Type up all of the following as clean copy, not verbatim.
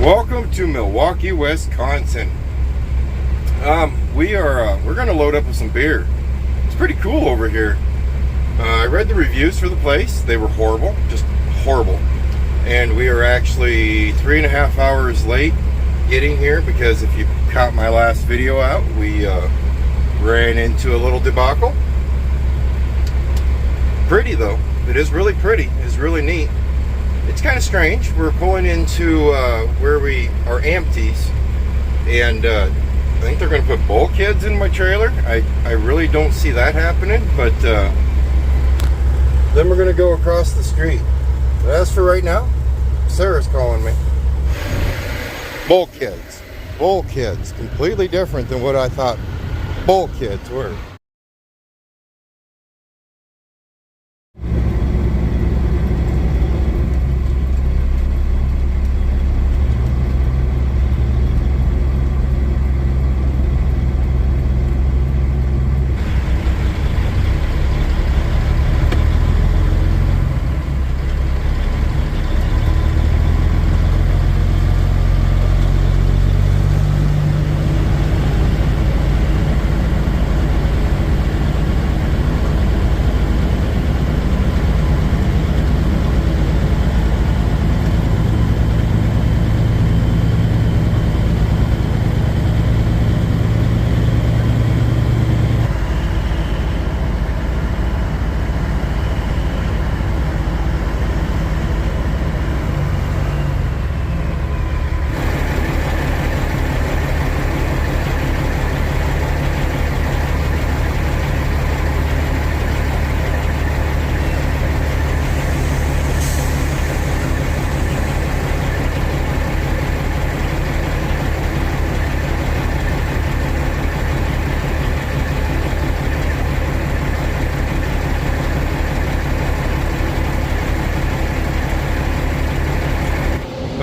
Welcome to Milwaukee, Wisconsin. We're gonna load up with some beer. It's pretty cool over here. I read the reviews for the place. They were horrible, just horrible. And we are actually 3.5 hours late getting here because if you caught my last video out, we ran into a little debacle. Pretty though. It is really pretty. It's really neat. It's kind of strange. We're pulling into where we are empties, and I think they're going to put bulkheads in my trailer. I really don't see that happening, but then we're going to go across the street. But as for right now, Sarah's calling me. Bulkheads. Bulkheads. Completely different than what I thought bulkheads were.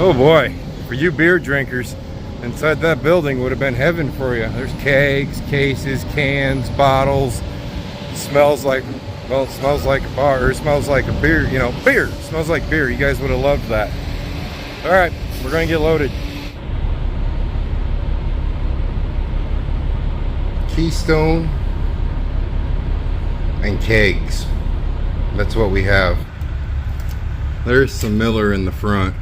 Oh boy, for you beer drinkers, inside that building would have been heaven for you. There's kegs, cases, cans, bottles. It smells like, well, it smells like a bar, or it smells like a beer, you know, beer. It smells like beer. You guys would have loved that. All right, we're going to get loaded. Keystone and kegs. That's what we have. There's some Miller in the front.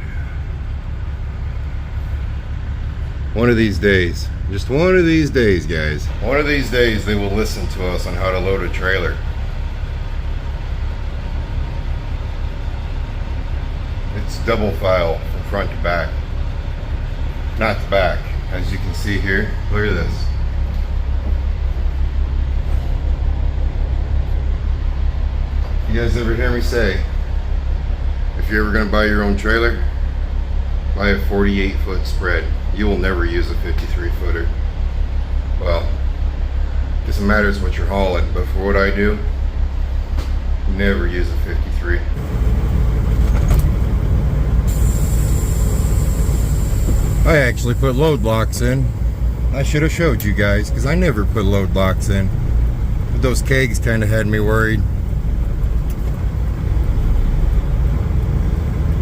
One of these days, just one of these days, guys. One of these days they will listen to us on how to load a trailer. It's double file from front to back. Not the back, as you can see here. Look at this. You guys ever hear me say, if you're ever gonna buy your own trailer, buy a 48-foot spread. You will never use a 53-footer. Well, doesn't matter what you're hauling, but for what I do, never use a 53. I actually put load locks in. I should have showed you guys, because I never put load locks in. But those kegs kind of had me worried.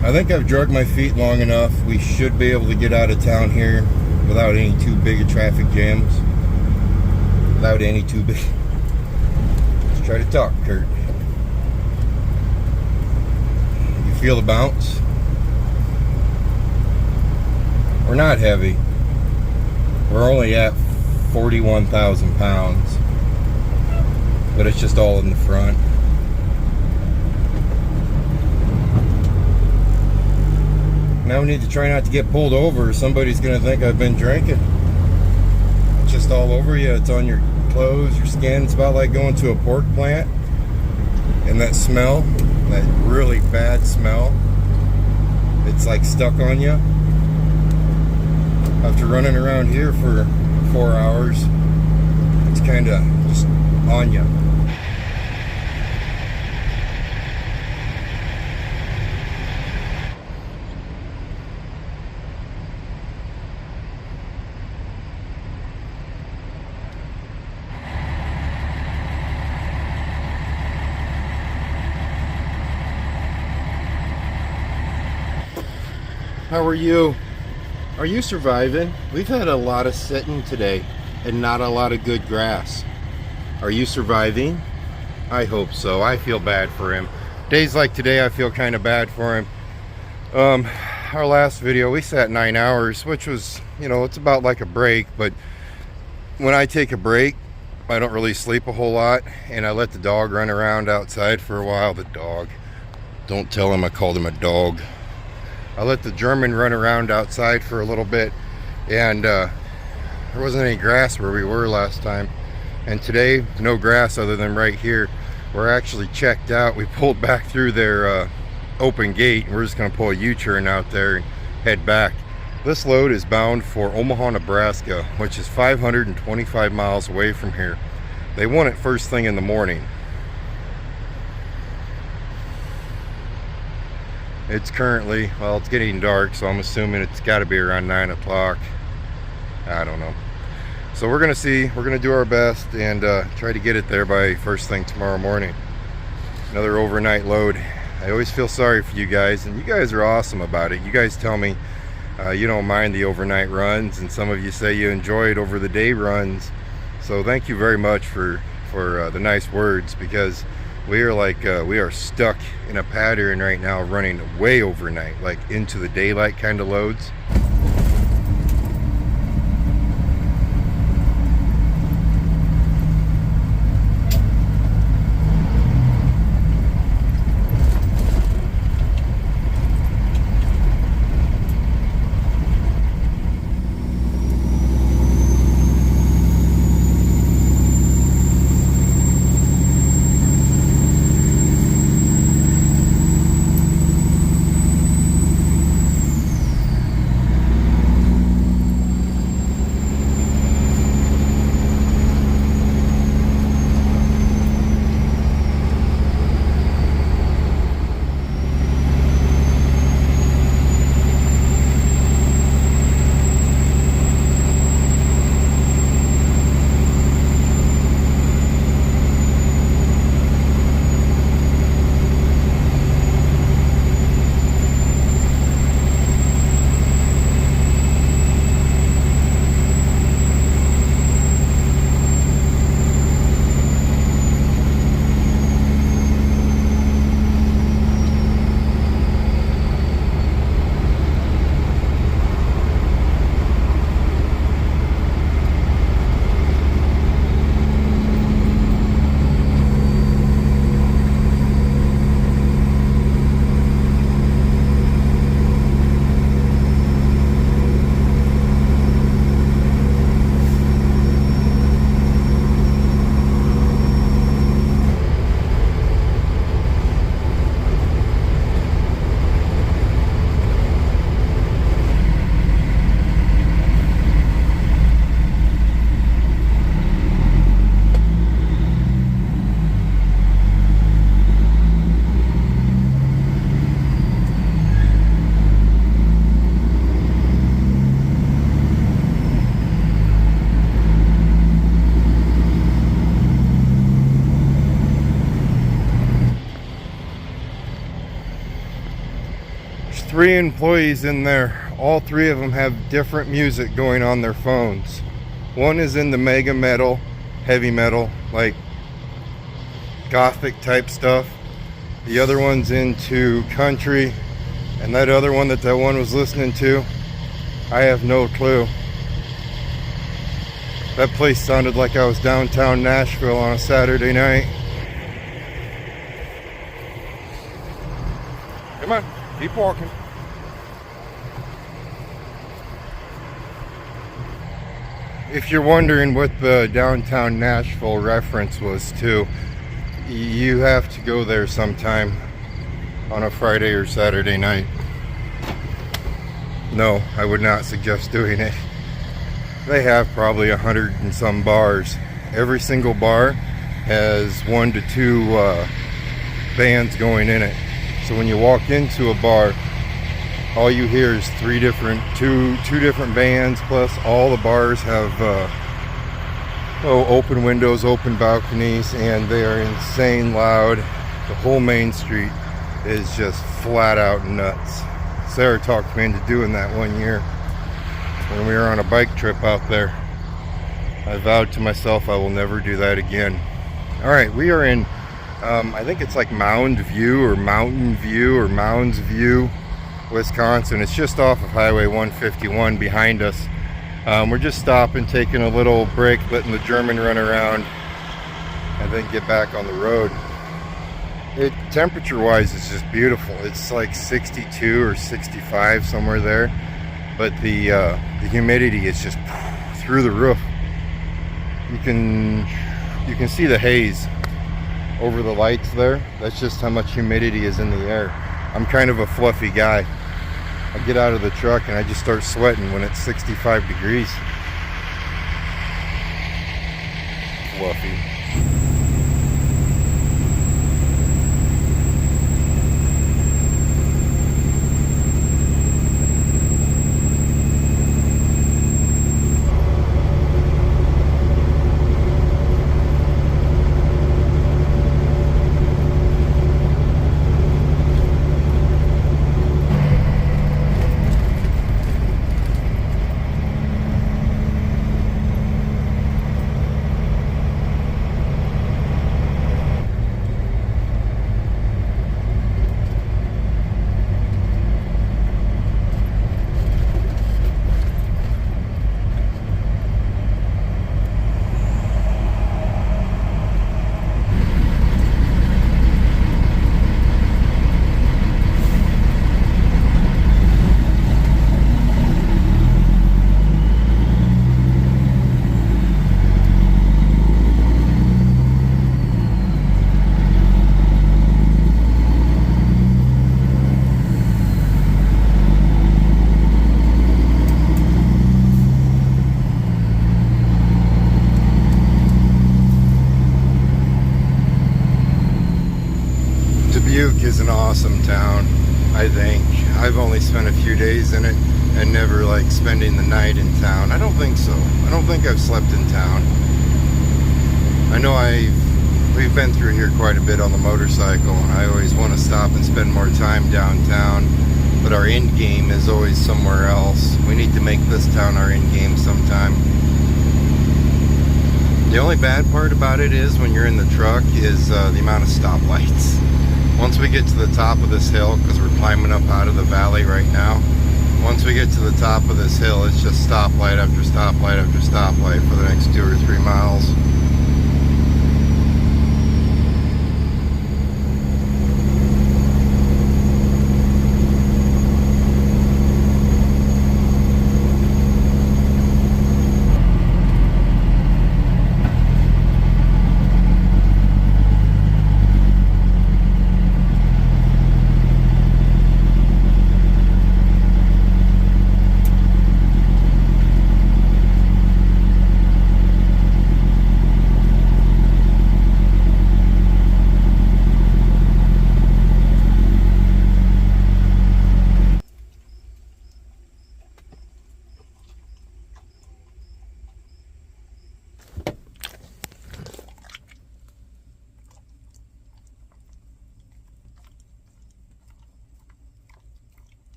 I think I've dragged my feet long enough. We should be able to get out of town here without any too big of traffic jams. Without any too big. Let's try to talk, Kurt. You feel the bounce? We're not heavy. We're only at 41,000 pounds. But it's just all in the front. Now we need to try not to get pulled over. Somebody's gonna think I've been drinking. It's just all over you. It's on your clothes, your skin. It's about like going to a pork plant. And that smell, that really bad smell, it's like stuck on you. After running around here for 4 hours, it's kind of just on you. How are you? Are you surviving? We've had a lot of sitting today and not a lot of good grass. Are you surviving? I hope so. I feel bad for him. Days like today, I feel kind of bad for him. Our last video, we sat 9 hours, which was, you know, it's about like a break, but when I take a break, I don't really sleep a whole lot, and I let the dog run around outside for a while. The dog. Don't tell him I called him a dog. I let the German run around outside for a little bit, and there wasn't any grass where we were last time. And today, no grass other than right here. We're actually checked out. We pulled back through their open gate, and we're just going to pull a U-turn out there and head back. This load is bound for Omaha, Nebraska, which is 525 miles away from here. They want it first thing in the morning. It's currently, well, it's getting dark, so I'm assuming it's got to be around 9 o'clock. I don't know. So we're going to see. We're going to do our best and try to get it there by first thing tomorrow morning. Another overnight load. I always feel sorry for you guys, and you guys are awesome about it. You guys tell me you don't mind the overnight runs, and some of you say you enjoy it over the day runs. So thank you very much for the nice words, because we are like we are stuck in a pattern right now, running way overnight, like into the daylight kind of loads. Three employees in there. All three of them have different music going on their phones. One is in the mega metal, heavy metal, like gothic type stuff. The other one's into country, and that other one that one was listening to, I have no clue. That place sounded like I was downtown Nashville on a Saturday night. Come on, keep walking. If you're wondering what the downtown Nashville reference was to, you have to go there sometime on a Friday or Saturday night. No, I would not suggest doing it. They have probably 100 and some bars. Every single bar has 1 to 2 bands going in it. So when you walk into a bar, all you hear is two different bands, plus all the bars have open windows, open balconies, and they are insane loud. The whole main street is just flat out nuts. Sarah talked me into doing that one year. when we were on a bike trip out there. I vowed to myself I will never do that again. All right, we are in, I think it's like Mound View or Mountain View or Mounds View, Wisconsin. It's just off of Highway 151 behind us. We're just stopping, taking a little break, letting the German run around, and then get back on the road. It, temperature-wise, is just beautiful. It's like 62 or 65, somewhere there. But the humidity is just through the roof. You can see the haze over the lights there. That's just how much humidity is in the air. I'm kind of a fluffy guy. I get out of the truck and I just start sweating when it's 65 degrees. Fluffy. Dubuque is an awesome town, I think. I've only spent a few days in it and never like spending the night in town. I don't think so. I don't think I've slept in town. I know we've been through here quite a bit on the motorcycle, and I always want to stop and spend more time downtown, but our end game is always somewhere else. We need to make this town our end game sometime. The only bad part about it is when you're in the truck is the amount of stoplights. Once we get to the top of this hill, because we're climbing up out of the valley right now, once we get to the top of this hill, it's just stoplight after stoplight after stoplight for the next 2 or 3 miles.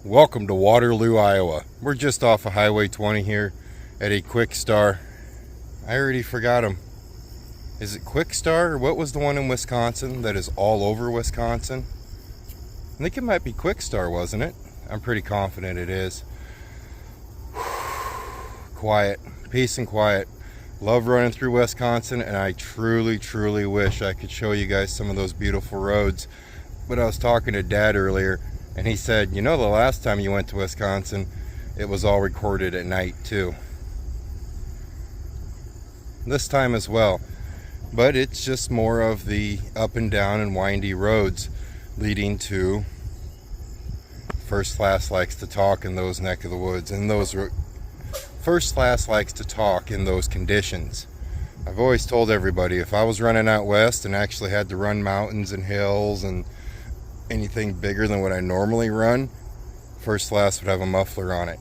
Welcome to Waterloo, Iowa. We're just off of Highway 20 here at a Quick Star. I already forgot them. Is it Quick Star, or what was the one in Wisconsin that is all over Wisconsin? I think it might be Quick Star, wasn't it? I'm pretty confident it is. Quiet, peace and quiet. Love running through Wisconsin, and I truly, truly wish I could show you guys some of those beautiful roads. But I was talking to Dad earlier, and he said, you know, the last time you went to Wisconsin, it was all recorded at night too. This time as well. But it's just more of the up and down and windy roads leading to First Class likes to talk in those neck of the woods. And those First class likes to talk in those conditions. I've always told everybody, if I was running out west and actually had to run mountains and hills and anything bigger than what I normally run, first class would have a muffler on it.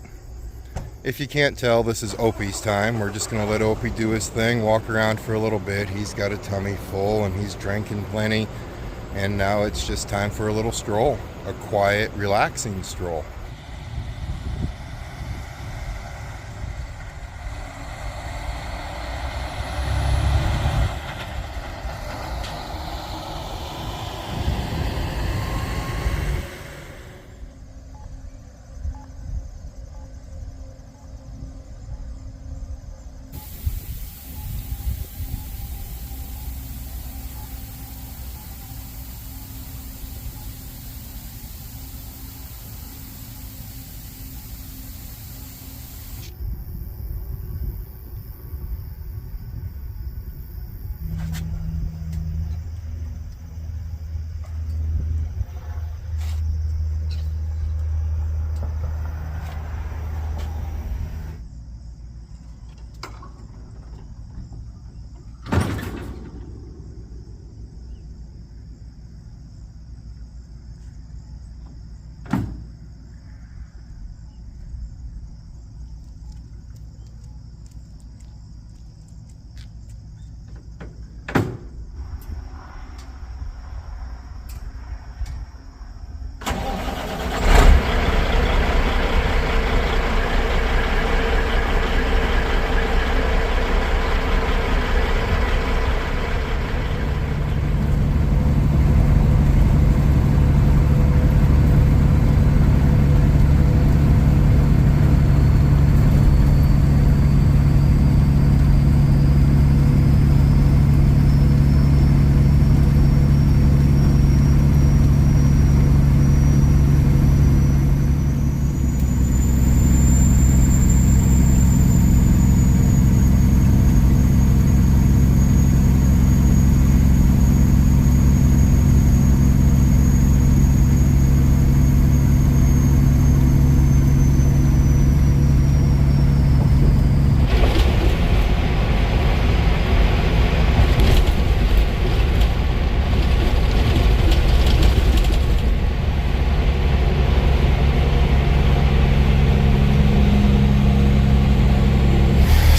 If you can't tell, this is Opie's time. We're just going to let Opie do his thing, walk around for a little bit. He's got a tummy full and he's drinking plenty. And now it's just time for a little stroll, a quiet, relaxing stroll.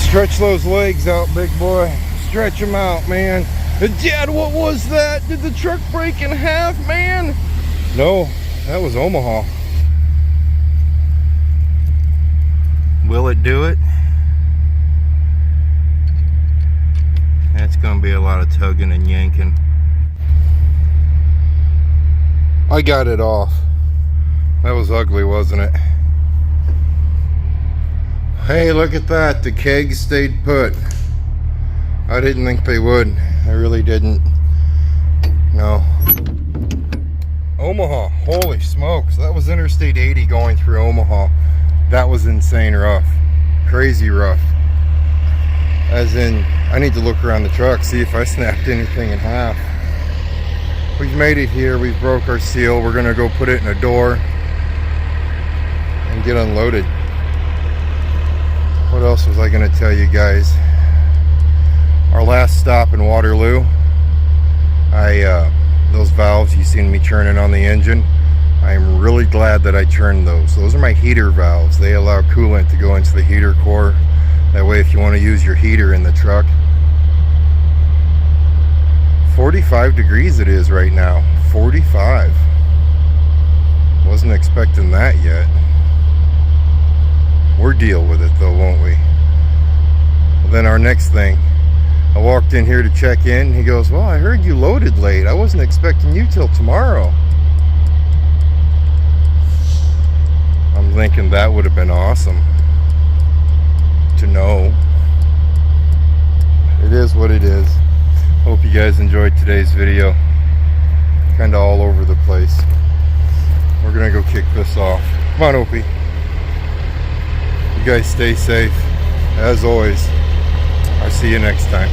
Stretch those legs out, big boy. Stretch them out, man. Dad, what was that? Did the truck break in half, man? No, that was Omaha. Will it do it? That's gonna be a lot of tugging and yanking. I got it off. That was ugly, wasn't it? Hey, look at that. The kegs stayed put. I didn't think they would. I really didn't. No. Omaha. Holy smokes. That was Interstate 80 going through Omaha. That was insane rough. Crazy rough. As in, I need to look around the truck, see if I snapped anything in half. We've made it here. We've broke our seal. We're going to go put it in a door and get unloaded. What else was I going to tell you guys? Our last stop in Waterloo, those valves you seen me churning on the engine, I'm really glad that I churned those. Those are my heater valves. They allow coolant to go into the heater core. That way if you want to use your heater in the truck. 45 degrees it is right now. 45. Wasn't expecting that yet. We'll deal with it though, won't we? Well, then our next thing, I walked in here to check in. He goes, well, I heard you loaded late. I wasn't expecting you till tomorrow. I'm thinking that would have been awesome to know. It is what it is. Hope you guys enjoyed today's video. Kind of all over the place. We're gonna go kick this off. Come on, Opie. You guys stay safe. As always, I'll see you next time.